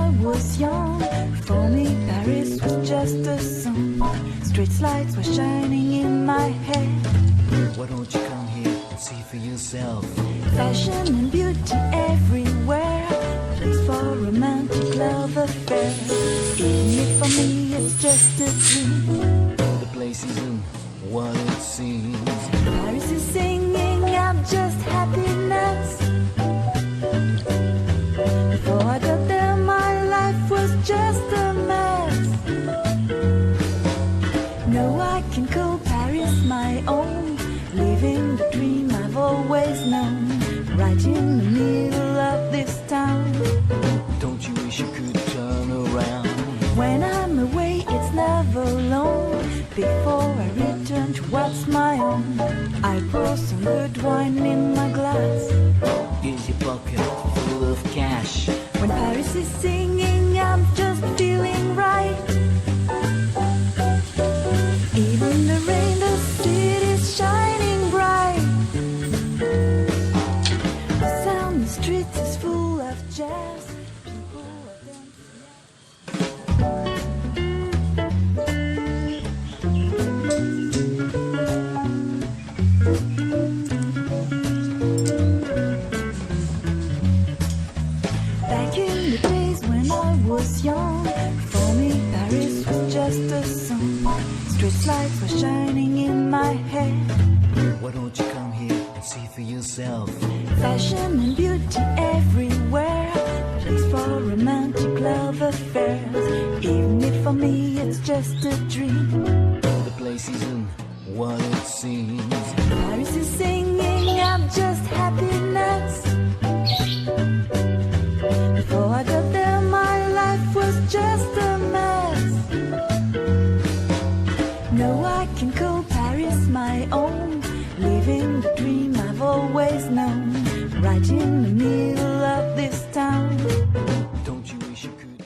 I was young. For me, Paris was just a song. Street lights were shining in my head. Why don't you come here and see for yourself? Fashion and beauty everywhere. Place for romantic love affairs. Even if for me it's just a dream. The place isn't what it seems. Paris is singing, I'm just happiness. Before I got there, my life was just a mess. No, I can call Paris my own. Living the dream I've always known. Right in the middle of this town. Don't you wish you could turn around? When I'm away, it's never alone. Before I return to what's my own, I pour some good wine in my glass. Is your pocket full of cash? When Paris is singing, I'm just feeling right. Even the rain, the city's shining bright. The sound, the streets is full of jazz. People are dancing. Back in the days when I was young, for me Paris was just a song. Street lights were shining in my head. Why don't you come here and see for yourself? Fashion and beauty everywhere. Place for romantic love affairs. Even if for me it's just a dream. The place isn't what it seems. Paris is singing, I'm just happiness. Before I got there, my life was just a mess. No, I can call Paris my own. Living the dream I've always known. Right in the middle of this town. Don't you wish you could?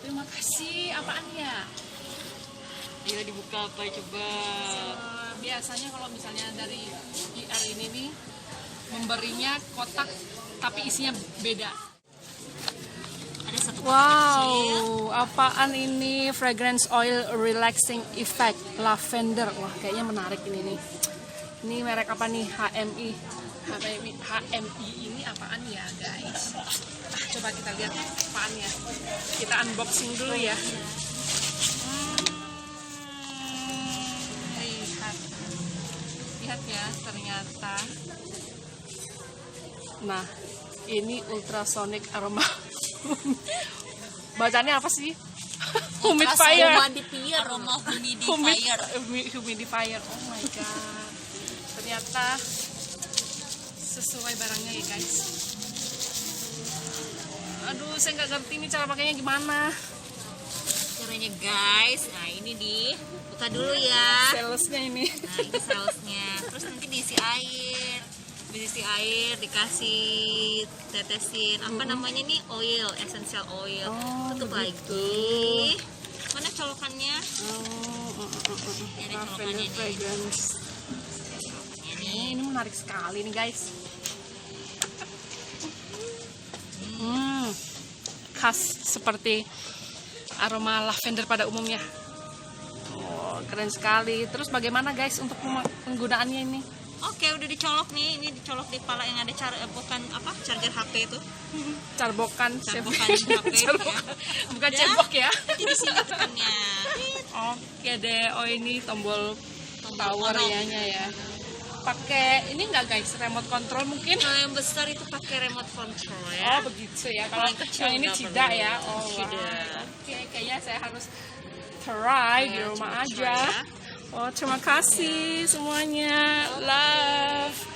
Terima kasih. Apaan ya? Iya, dibuka apa coba? Biasanya kalau misalnya dari JUJUR ini nih memberinya kotak tapi isinya beda. Ada satu kotak Wow, kecil. apaan ini? Fragrance oil relaxing effect lavender. Wah, kayaknya menarik ini nih. Ini merek apa nih? HMI ini apaan ya, guys? Coba kita lihat apaan ya. Kita unboxing dulu ya. Lihat ya, ternyata. Nah, ini ultrasonic aroma. Bacanya apa sih? Humidifier. Aroma humidifier. Humidifier. Oh my god. Ternyata sesuai barangnya ya, guys. Aduh, saya nggak ngerti ini cara pakainya gimana. Caranya guys, nah ini dibuka dulu ya. Salesnya ini. Nah ini sausnya. Terus nanti diisi air, dikasih tetesin apa namanya nih, oil, essential oil. Tutup lagi. Mana colokannya? Ini ada colokannya nih. Fragrance. Ini menarik sekali nih, guys. Khas seperti aroma lavender pada umumnya. Oh, keren sekali. Terus bagaimana, guys, untuk penggunaannya ini? Oke, udah dicolok nih. Ini dicolok di kepala yang ada charger HP itu. Carbokan HP. Bukan cebok ya. Nanti di sini tekannya. Oke deh. Oh, ini tombol power on-off. ya. Pakai ini enggak, guys? Remote control mungkin? Kalau yang besar itu pakai remote control ya. Oh, begitu ya. Kalau yang kecil yang ini nggak tidak perlu. ya. Oh, Tidak. Oke, kayaknya saya harus try di rumah coba aja. try ya. Oh, terima kasih semuanya. Love.